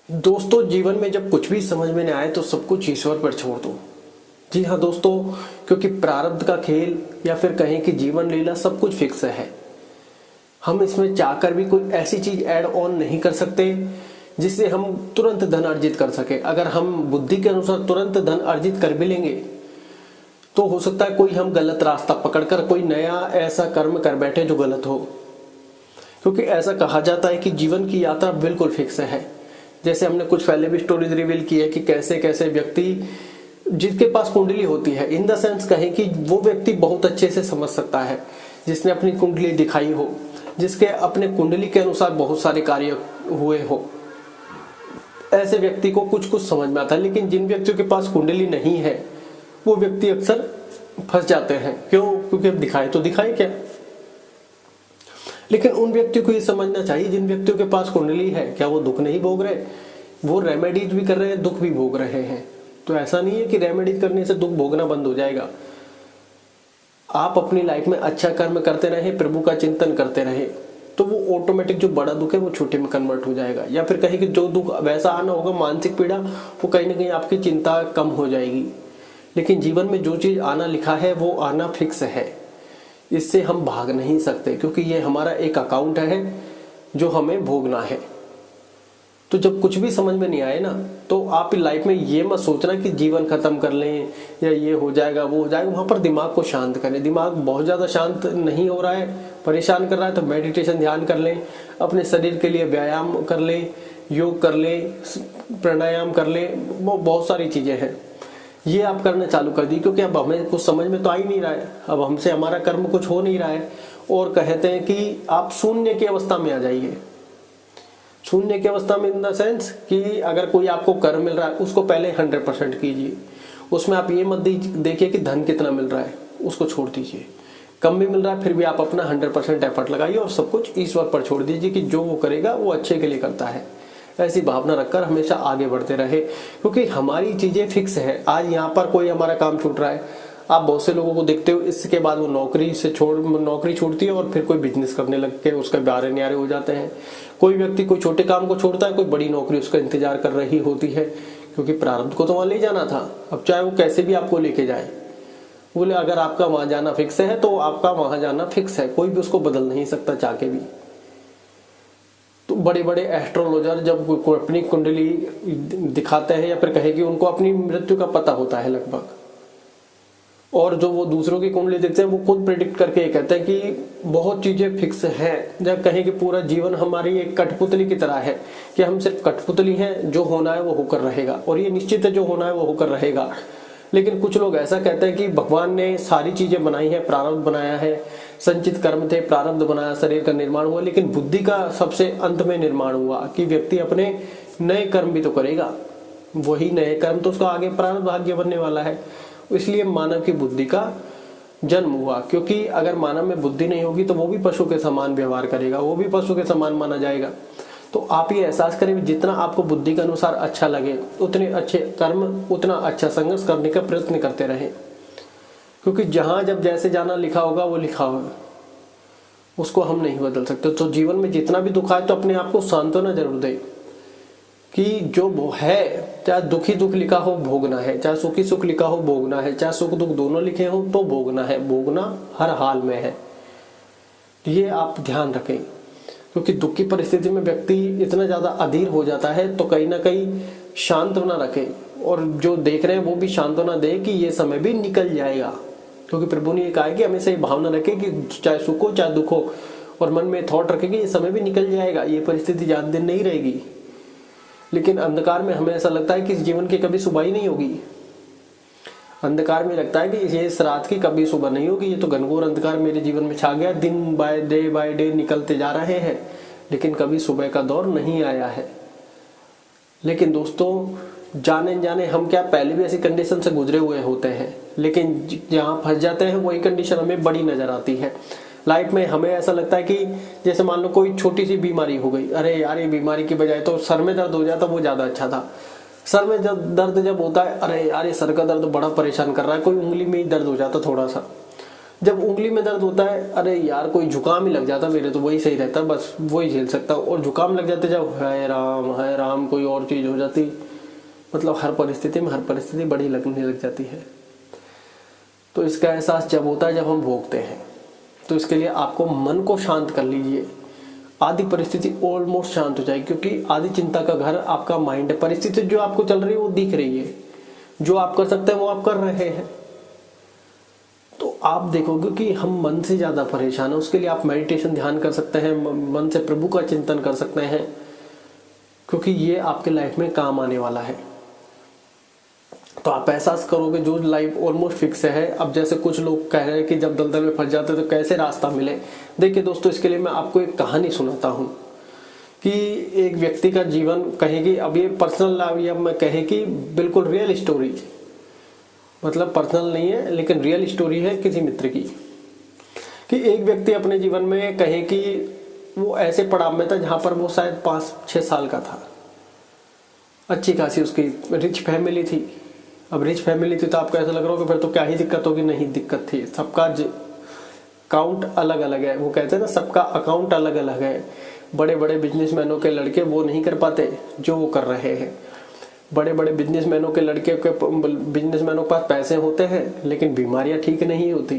दोस्तों, जीवन में जब कुछ भी समझ में नहीं आए तो सब कुछ ईश्वर पर छोड़ दो। जी हाँ दोस्तों, क्योंकि प्रारब्ध का खेल या फिर कहें कि जीवन लीला सब कुछ फिक्स है। हम इसमें चाहकर भी कोई ऐसी चीज ऐड ऑन नहीं कर सकते जिससे हम तुरंत धन अर्जित कर सके। अगर हम बुद्धि के अनुसार तुरंत धन अर्जित कर भी लेंगे तो हो सकता है कोई हम गलत रास्ता पकड़कर कोई नया ऐसा कर्म कर बैठे जो गलत हो। क्योंकि ऐसा कहा जाता है कि जीवन की यात्रा बिल्कुल फिक्स है। जैसे हमने कुछ पहले भी स्टोरीज रिवील की है कि कैसे कैसे व्यक्ति जिसके पास कुंडली होती है, इन द सेंस कहें कि वो व्यक्ति बहुत अच्छे से समझ सकता है जिसने अपनी कुंडली दिखाई हो, जिसके अपने कुंडली के अनुसार बहुत सारे कार्य हुए हो, ऐसे व्यक्ति को कुछ कुछ समझ में आता है। लेकिन जिन व्यक्तियों के पास कुंडली नहीं है वो व्यक्ति अक्सर फंस जाते हैं। क्यों? क्योंकि अब दिखाए तो दिखाए क्या। लेकिन उन व्यक्तियों को ये समझना चाहिए जिन व्यक्तियों के पास कुंडली है, क्या वो दुख नहीं भोग रहे? वो रेमेडीज भी कर रहे हैं, दुख भी भोग रहे हैं। तो ऐसा नहीं है कि रेमेडीज करने से दुख भोगना बंद हो जाएगा। आप अपनी लाइफ में अच्छा कर्म करते रहे, प्रभु का चिंतन करते रहे, तो वो ऑटोमेटिक जो बड़ा दुख है वो छोटे में कन्वर्ट हो जाएगा। या फिर कहीं कि जो दुख वैसा आना होगा, मानसिक पीड़ा, वो कहीं ना कहीं आपकी चिंता कम हो जाएगी। लेकिन जीवन में जो चीज आना लिखा है वो आना फिक्स है, इससे हम भाग नहीं सकते, क्योंकि ये हमारा एक अकाउंट है जो हमें भोगना है। तो जब कुछ भी समझ में नहीं आए ना, तो आप लाइफ में ये मत सोचना कि जीवन खत्म कर लें या ये हो जाएगा वो हो जाएगा। वहां पर दिमाग को शांत करें। दिमाग बहुत ज्यादा शांत नहीं हो रहा है, परेशान कर रहा है, तो मेडिटेशन ध्यान कर लें, अपने शरीर के लिए व्यायाम कर लें, योग कर लें, प्राणायाम कर लें, बहुत सारी चीजें हैं। ये आप करना चालू कर दी, क्योंकि अब हमें कुछ समझ में तो आ ही नहीं रहा है, अब हमसे हमारा कर्म कुछ हो नहीं रहा है। और कहते हैं कि आप शून्य की अवस्था में आ जाइए। शून्य की अवस्था में इन द सेंस कि अगर कोई आपको कर्म मिल रहा है उसको पहले 100% कीजिए। उसमें आप ये मत देखिए कि धन कितना मिल रहा है, उसको छोड़ दीजिए। कम भी मिल रहा है फिर भी आप अपना 100% एफर्ट लगाइए और सब कुछ ईश्वर पर छोड़ दीजिए कि जो वो करेगा वो अच्छे के लिए करता है। ऐसी भावना रखकर हमेशा आगे बढ़ते रहे, क्योंकि हमारी चीजें फिक्स है। आज यहाँ पर कोई हमारा काम छूट रहा है, आप बहुत से लोगों को देखते हो, इसके बाद वो नौकरी छूटती है और फिर कोई बिजनेस करने लग के उसके बारे न्यारे हो जाते हैं। कोई व्यक्ति कोई छोटे काम को छोड़ता है, कोई बड़ी नौकरी उसका इंतजार कर रही होती है, क्योंकि प्रारब्ध को तो वहां ले जाना था। अब चाहे वो कैसे भी आपको लेके जाए, बोले अगर आपका वहां जाना फिक्स है तो आपका वहां जाना फिक्स है, कोई भी उसको बदल नहीं सकता चाह के भी। तो बड़े बड़े एस्ट्रोलॉजर जब कोई अपनी कुंडली दिखाते हैं या फिर कहे कि उनको अपनी मृत्यु का पता होता है लगभग, और जो वो दूसरों की कुंडली देखते हैं वो खुद प्रेडिक्ट करके ये कहते हैं कि बहुत चीजें फिक्स हैं। जब कहें कि पूरा जीवन हमारी एक कठपुतली की तरह है कि हम सिर्फ कठपुतली हैं, जो होना है वो होकर रहेगा, और ये निश्चित है जो होना है वो होकर रहेगा। लेकिन कुछ लोग ऐसा कहते हैं कि भगवान ने सारी चीजें बनाई है, प्रारब्ध बनाया है, संचित कर्म थे, प्रारब्ध बनाया, शरीर का निर्माण हुआ, लेकिन बुद्धि का सबसे अंत में निर्माण हुआ कि व्यक्ति अपने नए कर्म भी तो करेगा। वही नए कर्म तो उसका आगे प्रारब्ध भाग्य बनने वाला है। इसलिए मानव की बुद्धि का जन्म हुआ, क्योंकि अगर मानव में बुद्धि नहीं होगी तो वो भी पशु के समान व्यवहार करेगा, वो भी पशु के समान माना जाएगा। तो आप ये एहसास करें, जितना आपको बुद्धि के अनुसार अच्छा लगे उतने अच्छे कर्म, उतना अच्छा संघर्ष करने का प्रयत्न करते रहें, क्योंकि जहां जब जैसे जाना लिखा होगा वो लिखा होगा, उसको हम नहीं बदल सकते। तो जीवन में जितना भी दुख आए तो अपने आप को सांत्वना जरूर दे कि जो वो है, चाहे दुखी दुख लिखा हो भोगना है, चाहे सुखी सुख लिखा हो भोगना है, चाहे सुख दुख दोनों लिखे हो तो भोगना है, भोगना हर हाल में है। ये आप ध्यान रखें, क्योंकि दुख की परिस्थिति में व्यक्ति इतना ज्यादा अधीर हो जाता है, तो कहीं ना कहीं सांत्वना रखे और जो देख रहे हैं वो भी सांत्वना दे कि ये समय भी निकल जाएगा। क्योंकि प्रभु ने ये कहा है कि हमेशा ये भावना रखे कि चाहे सुख हो चाहे दुख हो, और मन में थॉट रखे कि ये समय भी निकल जाएगा, ये परिस्थिति ज्यादा दिन नहीं रहेगी। लेकिन अंधकार में हमें ऐसा लगता है कि इस जीवन की कभी सुबह ही नहीं होगी। अंधकार में लगता है कि ये इस रात की कभी सुबह नहीं होगी, ये तो घनघोर अंधकार मेरे जीवन में छा गया, दिन बाय डे निकलते जा रहे हैं, लेकिन कभी सुबह का दौर नहीं आया है। लेकिन दोस्तों, जाने जाने हम क्या पहले भी ऐसी कंडीशन से गुजरे हुए होते हैं, लेकिन जहाँ फंस जाते हैं वही कंडीशन हमें बड़ी नजर आती है। लाइफ में हमें ऐसा लगता है कि जैसे मान लो कोई छोटी सी बीमारी हो गई, अरे यार ये बीमारी की बजाय तो सर में दर्द हो जाता वो ज्यादा अच्छा था। सर में जब दर्द जब होता है, अरे यार ये सर का दर्द बड़ा परेशान कर रहा है, कोई उंगली में ही दर्द हो जाता थोड़ा सा। जब उंगली में दर्द होता है, अरे यार कोई जुकाम ही लग जाता मेरे तो वही सही रहता, बस वही झेल सकता हूँ। और जुकाम लग जाते जब हाय राम कोई और चीज़ हो जाती, मतलब हर परिस्थिति बड़ी लगने लग जाती है। तो इसका एहसास जब होता है जब हम भोगते हैं। तो इसके लिए आपको मन को शांत कर लीजिए, आधी परिस्थिति ऑलमोस्ट शांत हो जाएगी, क्योंकि आधी चिंता का घर आपका माइंड है। परिस्थिति जो आपको चल रही है वो दिख रही है, जो आप कर सकते हैं वो आप कर रहे हैं। तो आप देखोगे कि हम मन से ज़्यादा परेशान हैं। उसके लिए आप मेडिटेशन ध्यान कर सकते हैं, मन से प्रभु का चिंतन कर सकते हैं, क्योंकि ये आपके लाइफ में काम आने वाला है। तो आप एहसास करोगे जो लाइफ ऑलमोस्ट फिक्स है। अब जैसे कुछ लोग कह रहे हैं कि जब दलदल में फंस जाते हैं तो कैसे रास्ता मिले। देखिए दोस्तों, इसके लिए मैं आपको एक कहानी सुनाता हूँ कि एक व्यक्ति का जीवन कहेगी, अब ये पर्सनल लाइफ या मैं कहे कि बिल्कुल रियल स्टोरी, मतलब पर्सनल नहीं है लेकिन रियल स्टोरी है किसी मित्र की, कि एक व्यक्ति अपने जीवन में कहे कि वो ऐसे पड़ाव में था जहाँ पर वो शायद 5-6 साल का था। अच्छी खासी उसकी रिच फैमिली थी। अब रिच फैमिली थी तो आपको ऐसा लग रहा होगा फिर तो क्या ही दिक्कत होगी। नहीं, दिक्कत थी। सबका अकाउंट अलग अलग है। वो कहते हैं ना, सबका अकाउंट अलग अलग है। बड़े बड़े बिजनेसमैनों के लड़के वो नहीं कर पाते जो वो कर रहे हैं। बड़े बड़े बिजनेसमैनों के पास पैसे होते हैं लेकिन बीमारियां ठीक नहीं होती।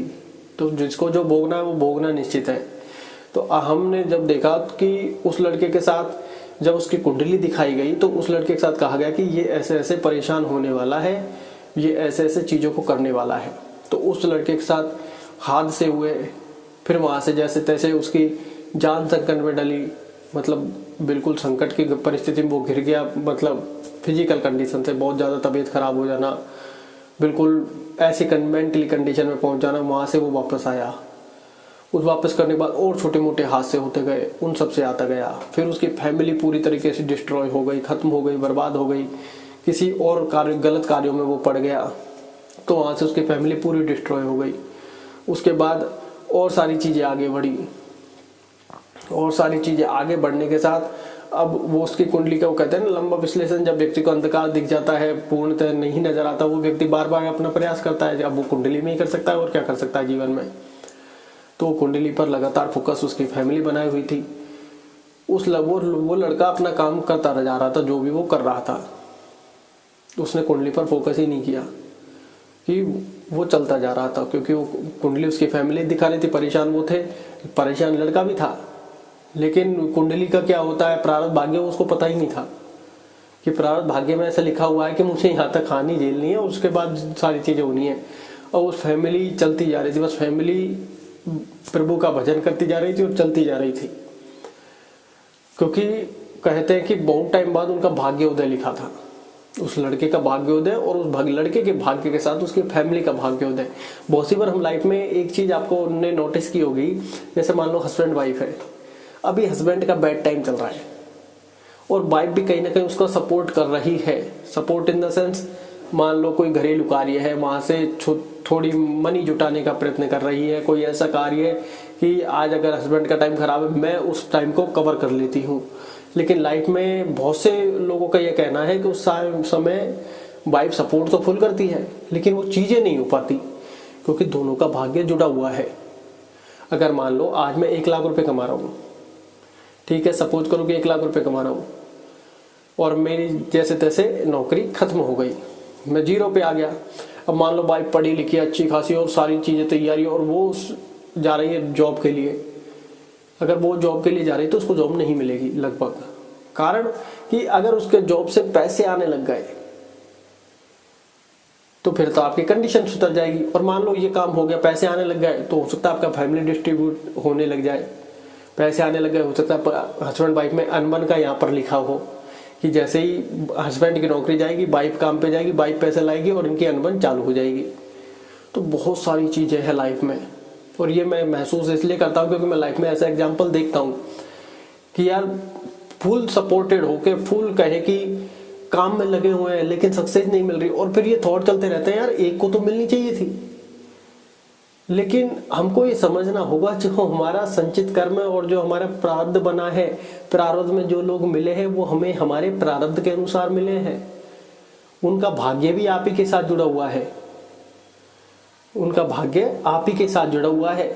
तो जिसको जो भोगना है वो भोगना निश्चित है। तो हमने जब देखा कि उस लड़के के साथ जब उसकी कुंडली दिखाई गई तो उस लड़के के साथ कहा गया कि ये ऐसे ऐसे परेशान होने वाला है, ये ऐसे ऐसे चीज़ों को करने वाला है। तो उस लड़के के साथ हादसे हुए, फिर वहाँ से जैसे तैसे उसकी जान संकट में डली, मतलब बिल्कुल संकट की परिस्थिति में वो घिर गया। मतलब फिजिकल कंडीशन से बहुत ज़्यादा तबीयत खराब हो जाना, बिल्कुल ऐसी मेंटली कंडीशन में पहुँच जाना। वहाँ से वो वापस आया। उस वापस करने के बाद और छोटे मोटे हादसे होते गए, उन सब से आता गया। फिर उसकी फैमिली पूरी तरीके से डिस्ट्रॉय हो गई, ख़त्म हो गई, बर्बाद हो गई। किसी और गलत कार्यों में वो पड़ गया तो वहाँ से उसकी फैमिली पूरी डिस्ट्रॉय हो गई। उसके बाद और सारी चीज़ें आगे बढ़ी, और सारी चीज़ें आगे बढ़ने के साथ अब वो उसकी कुंडली का, वो कहते हैं ना लंबा विश्लेषण, जब व्यक्ति को अंधकार दिख जाता है, पूर्णतः नहीं नजर आता, वो व्यक्ति बार बार अपना प्रयास करता है। अब वो कुंडली में ही कर सकता है और क्या कर सकता है जीवन में। तो कुंडली पर लगातार फोकस उसकी फैमिली बनाई हुई थी। वो लड़का अपना काम करता जा रहा था, जो भी वो कर रहा था। उसने कुंडली पर फोकस ही नहीं किया कि वो चलता जा रहा था, क्योंकि वो कुंडली उसकी फैमिली दिखा रही थी। परेशान वो थे, परेशान लड़का भी था, लेकिन कुंडली का क्या होता है, प्रारब्ध भाग्य, उसको पता ही नहीं था कि प्रारब्ध भाग्य में ऐसा लिखा हुआ है कि मुझे यहाँ तक हानि झेलनी है, उसके बाद सारी चीज़ें होनी है। और उस फैमिली चलती जा रही थी, बस फैमिली प्रभु का भजन करती जा रही थी और चलती जा रही थी। क्योंकि कहते हैं कि बहुत टाइम बाद उनका भाग्योदय लिखा था, उस लड़के का भाग्योदय, और उस लड़के के भाग्य के साथ उसकी फैमिली का भाग्योदय। बहुत सी बार हम लाइफ में एक चीज आपको ने नोटिस की होगी, जैसे मान लो हस्बैंड वाइफ है, अभी हस्बैंड का बैड टाइम चल रहा है और वाइफ भी कहीं ना कहीं उसका सपोर्ट कर रही है। सपोर्ट इन द सेंस, मान लो कोई घरेलू कार्य है, वहां से थोड़ी मनी जुटाने का प्रयत्न कर रही है। कोई ऐसा कार्य है कि आज अगर हस्बैंड का टाइम खराब है, मैं उस टाइम को कवर कर लेती हूँ। लेकिन लाइफ में बहुत से लोगों का यह कहना है कि उस समय वाइफ सपोर्ट तो फुल करती है, लेकिन वो चीज़ें नहीं हो पाती, क्योंकि दोनों का भाग्य जुड़ा हुआ है। अगर मान लो आज मैं 1 लाख रुपए कमा रहा हूँ, ठीक है, सपोज करो कि 1 लाख रुपए कमा रहा हूँ और मेरी जैसे तैसे नौकरी खत्म हो गई, मैं 0 पे आ गया। अब मान लो वाइफ पढ़ी लिखी अच्छी खासी और सारी चीज़ें तैयारी, और वो जा रही है जॉब के लिए। अगर वो जॉब के लिए जा रही है तो उसको जॉब नहीं मिलेगी लगभग, कारण कि अगर उसके जॉब से पैसे आने लग गए तो फिर तो आपकी कंडीशन सुधर जाएगी। और मान लो ये काम हो गया, पैसे आने लग गए, तो हो सकता है आपका फैमिली डिस्ट्रीब्यूट होने लग जाए। पैसे आने लग गए, हो सकता है हस्बैंड वाइफ में अनबन का यहाँ पर लिखा हो कि जैसे ही हस्बैंड की नौकरी जाएगी, वाइफ काम पे जाएगी, वाइफ पैसे लाएगी और इनकी अनबन चालू हो जाएगी। तो बहुत सारी चीज़ें हैं लाइफ में, और ये मैं महसूस इसलिए करता हूँ क्योंकि मैं लाइफ में ऐसा एग्जाम्पल देखता हूँ कि यार फुल सपोर्टेड होके, फुल कहे कि काम में लगे हुए हैं लेकिन सक्सेस नहीं मिल रही, और फिर ये थॉट चलते रहते हैं यार एक को तो मिलनी चाहिए थी। लेकिन हमको ये समझना होगा जो हमारा संचित कर्म है और जो हमारा प्रारब्ध बना है, प्रारब्ध में जो लोग मिले हैं वो हमें हमारे प्रारब्ध के अनुसार मिले हैं, उनका भाग्य भी आप ही के साथ जुड़ा हुआ है। उनका भाग्य आप ही के साथ जुड़ा हुआ है।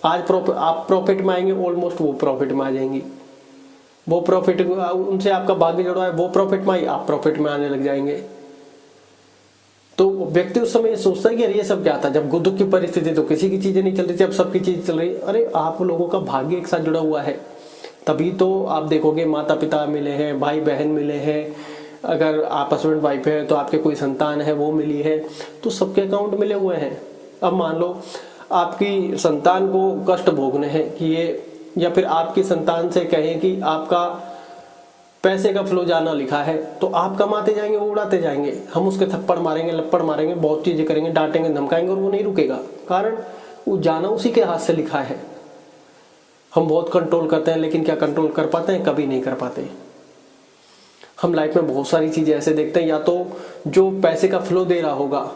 आज आप प्रॉफिट में आएंगे, ऑलमोस्ट वो प्रॉफिट में आ जाएंगी। वो प्रॉफिट, उनसे आपका भाग्य जुड़ा है, वो प्रॉफिट में आई, आप प्रॉफिट में आने लग जाएंगे। तो व्यक्ति उस समय ये सोचता है कि अरे ये सब क्या था, जब दुख की परिस्थिति तो किसी की चीजें नहीं चल रही थी, अब सबकी चीज चल रही। अरे आप लोगों का भाग्य एक साथ जुड़ा हुआ है, तभी तो आप देखोगे माता पिता मिले हैं, भाई बहन मिले हैं, अगर आप हस्बैंड वाइफ है तो आपके कोई संतान है वो मिली है, तो सबके अकाउंट मिले हुए हैं। अब मान लो आपकी संतान को कष्ट भोगने हैं कि ये, या फिर आपकी संतान से कहें कि आपका पैसे का फ्लो जाना लिखा है, तो आप कमाते जाएंगे, वो उड़ाते जाएंगे, हम उसके थप्पड़ मारेंगे, लप्पड़ मारेंगे, बहुत चीजें करेंगे, डांटेंगे, धमकाएंगे, और वो नहीं रुकेगा। कारण वो जाना उसी के हाथ से लिखा है। हम बहुत कंट्रोल करते हैं, लेकिन क्या कंट्रोल कर पाते हैं? कभी नहीं कर पाते। हम लाइफ में बहुत सारी चीजें ऐसे देखते हैं, या तो जो पैसे का फ्लो दे रहा होगा,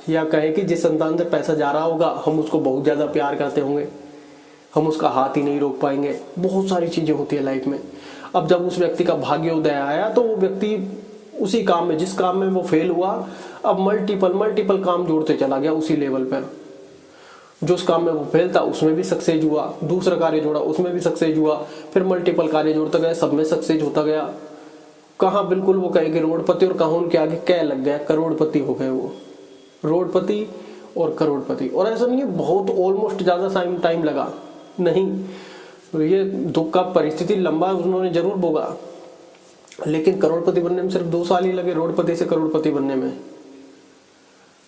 या कहें कि जिस संतान से पैसा जा रहा होगा हम उसको बहुत ज्यादा प्यार करते होंगे, हम उसका हाथ ही नहीं रोक पाएंगे। बहुत सारी चीजें होती है लाइफ में। अब जब उस व्यक्ति का भाग्योदय आया तो वो व्यक्ति उसी काम में, जिस काम में वो फेल हुआ, अब मल्टीपल काम जोड़ते चला गया उसी लेवल पर। जो उस काम में वो फेल था उसमें भी सक्सेस हुआ, दूसरा कार्य जोड़ा उसमें भी सक्सेस हुआ, फिर मल्टीपल कार्य जोड़ता गया, सब में सक्सेस होता गया। कहाँ बिल्कुल वो कहेंगे करोड़पति, और कहाँ उनके आगे क्या लग गया, करोड़पति हो गए वो, रोडपति और करोड़पति। और ऐसा नहीं है बहुत ऑलमोस्ट ज्यादा टाइम लगा, नहीं, ये दुख का परिस्थिति लंबा उन्होंने जरूर भोगा, लेकिन करोड़पति बनने में सिर्फ 2 साल ही लगे, रोडपति से करोड़पति बनने में।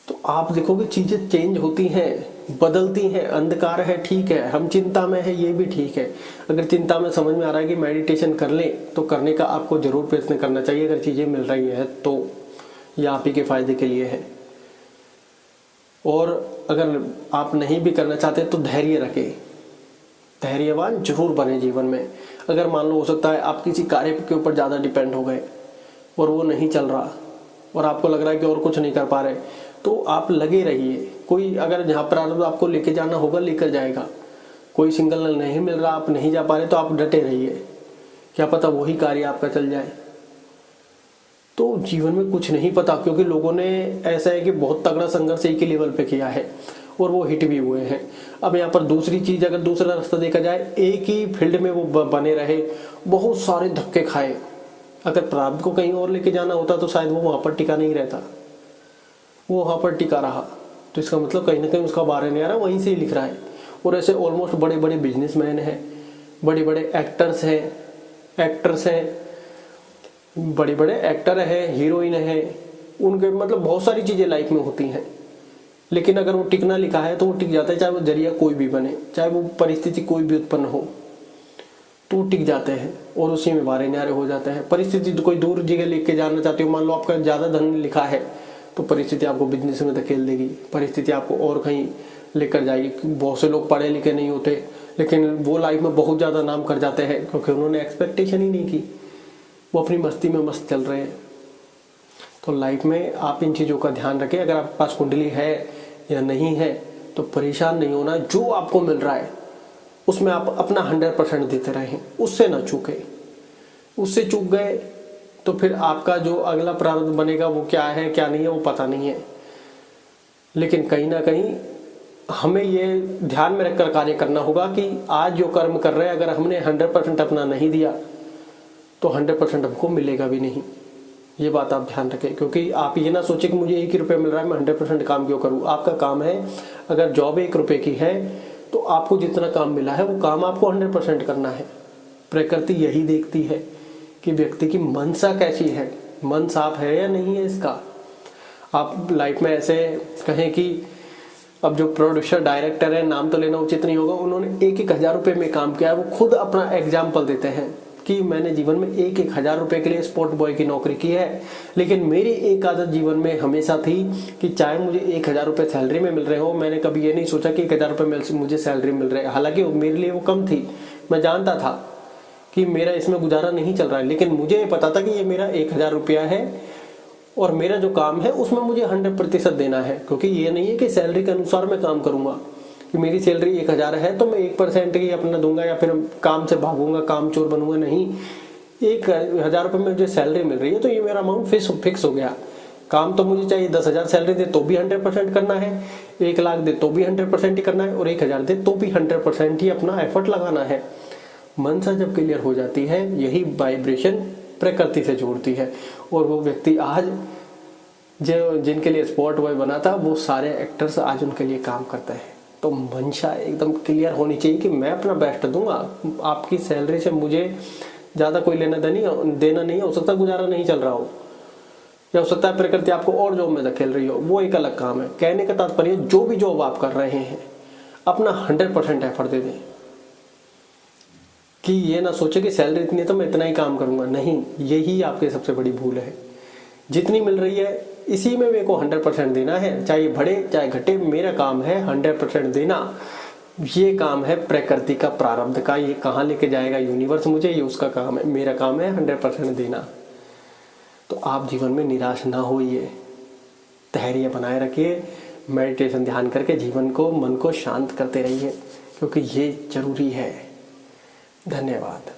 तो आप देखोगे चीजें चेंज होती हैं, बदलती हैं। अंधकार है ठीक है, हम चिंता में है ये भी ठीक है। अगर चिंता में समझ में आ रहा है कि मेडिटेशन कर लें, तो करने का आपको जरूर प्रयत्न करना चाहिए। अगर चीजें मिल रही है तो यह आप ही के फायदे के लिए है। और अगर आप नहीं भी करना चाहते तो धैर्य रखें, धैर्यवान जरूर बने जीवन में। अगर मान लो हो सकता है आप किसी कार्य के ऊपर ज़्यादा डिपेंड हो गए और वो नहीं चल रहा, और आपको लग रहा है कि और कुछ नहीं कर पा रहे, तो आप लगे रहिए। कोई अगर जहाँ पर आपको लेके जाना होगा लेकर जाएगा। कोई सिग्नल नहीं मिल रहा, आप नहीं जा पा रहे, तो आप डटे रहिए, क्या पता वही कार्य आपका चल जाए। तो जीवन में कुछ नहीं पता, क्योंकि लोगों ने ऐसा है कि बहुत तगड़ा संघर्ष एक ही लेवल पे किया है और वो हिट भी हुए हैं। अब यहाँ पर दूसरी चीज, अगर दूसरा रास्ता देखा जाए, एक ही फील्ड में वो बने रहे, बहुत सारे धक्के खाए। अगर प्रारब्ध को कहीं और लेके जाना होता तो शायद वो वहां पर टिका नहीं रहता, वो वहां पर टिका रहा। तो इसका मतलब कहीं ना कहीं उसका बारे नहीं आ रहा, वहीं से ही लिख रहा है। और ऐसे ऑलमोस्ट बड़े बड़े बिजनेसमैन हैं, बड़े बड़े एक्टर्स हैं, बड़े बड़े एक्टर हैं, हीरोइन हैं, उनके मतलब बहुत सारी चीजें लाइफ में होती हैं। लेकिन अगर वो टिकना लिखा है तो वो टिक जाता है, चाहे वो जरिया कोई भी बने, चाहे वो परिस्थिति कोई भी उत्पन्न हो, तो वो टिक जाते हैं और उसी में बारे न्यारे हो जाते हैं। परिस्थिति तो कोई दूर जगह लेके जाना चाहते हो, मान लो आपका ज्यादा धन लिखा है, तो परिस्थिति आपको बिजनेस में धकेल देगी, परिस्थिति आपको और कहीं लेकर जाएगी। बहुत से लोग पढ़े लिखे नहीं होते, लेकिन वो लाइफ में बहुत ज्यादा नाम कर जाते हैं, क्योंकि उन्होंने एक्सपेक्टेशन ही नहीं की, वो अपनी मस्ती में मस्त चल रहे हैं। तो लाइफ में आप इन चीज़ों का ध्यान रखें। अगर आपके पास कुंडली है या नहीं है तो परेशान नहीं होना, जो आपको मिल रहा है उसमें आप अपना 100% देते रहें, उससे ना चूके। उससे चूक गए तो फिर आपका जो अगला प्रारब्ध बनेगा वो क्या है क्या नहीं है वो पता नहीं है। लेकिन कहीं ना कहीं हमें ये ध्यान में रखकर कार्य करना होगा कि आज जो कर्म कर रहे हैं, अगर हमने 100% अपना नहीं दिया तो 100% हमको मिलेगा भी नहीं। ये बात आप ध्यान रखें, क्योंकि आप ये ना सोचें कि मुझे 1 ही रुपये मिल रहा है, मैं 100% काम क्यों करूँ। आपका काम है, अगर जॉब 1 रुपये की है तो आपको जितना काम मिला है वो काम आपको 100% करना है। प्रकृति यही देखती है कि व्यक्ति की मनसा कैसी है, मन साफ है या नहीं है इसका। आप लाइफ में ऐसे कहें कि अब जो प्रोड्यूसर डायरेक्टर है, नाम तो लेना उचित नहीं होगा, उन्होंने 1,000 रुपये में काम किया है, वो खुद अपना एग्जाम्पल देते हैं कि मैंने जीवन में 1,000 रुपये के लिए स्पोर्ट बॉय की नौकरी की है, लेकिन मेरी एक आदत जीवन में हमेशा थी कि चाहे मुझे 1,000 रुपये सैलरी में मिल रहे हो, मैंने कभी ये नहीं सोचा कि 1,000 रुपये मुझे सैलरी मिल रहे हैं। हालांकि मेरे लिए वो कम थी, मैं जानता था कि मेरा इसमें गुजारा नहीं चल रहा है, लेकिन मुझे ये पता था कि ये मेरा 1,000 रुपया है और मेरा जो काम है उसमें मुझे 100% देना है। क्योंकि ये नहीं है कि सैलरी के अनुसार मैं काम करूंगा कि मेरी सैलरी 1,000 है तो मैं 1% ही अपना दूंगा या फिर काम से भागूंगा, काम चोर बनूंगा। नहीं, 1,000 रुपये में मुझे सैलरी मिल रही है तो ये मेरा अमाउंट फिक्स हो गया। काम तो मुझे चाहिए 10,000 सैलरी दे तो भी 100% करना है, 1 लाख दे तो भी 100% ही करना है, और 1,000 दे तो भी 100% ही अपना एफर्ट लगाना है। मनसा जब क्लियर हो जाती है, यही वाइब्रेशन प्रकृति से जोड़ती है, और वो व्यक्ति आज जो जिनके लिए स्पॉट बॉय बना था, वो सारे एक्टर्स आज उनके लिए काम करते हैं। तो मंशा एकदम क्लियर होनी चाहिए कि मैं अपना बेस्ट दूंगा, आपकी सैलरी से मुझे ज़्यादा कोई लेना देना नहीं है। हो सकता है गुजारा नहीं चल रहा हो, या हो सकता है प्रकृति आपको और जॉब में धकेल रही हो, वो एक अलग काम है। कहने का तात्पर्य जो भी जॉब आप कर रहे हैं अपना 100% एफर्ट दे दें, कि ये ना सोचे कि सैलरी इतनी है तो मैं इतना ही काम करूंगा। नहीं, यही आपकी सबसे बड़ी भूल है। जितनी मिल रही है इसी में मेरे को 100% देना है, चाहे बढ़े चाहे घटे, मेरा काम है 100% देना। ये काम है प्रकृति का, प्रारब्ध का। ये कहाँ लेके जाएगा यूनिवर्स मुझे, ये उसका काम है। मेरा काम है 100% देना। तो आप जीवन में निराश ना होइए, धैर्य बनाए रखिए, मेडिटेशन ध्यान करके जीवन को, मन को शांत करते रहिए, क्योंकि ये जरूरी है। धन्यवाद।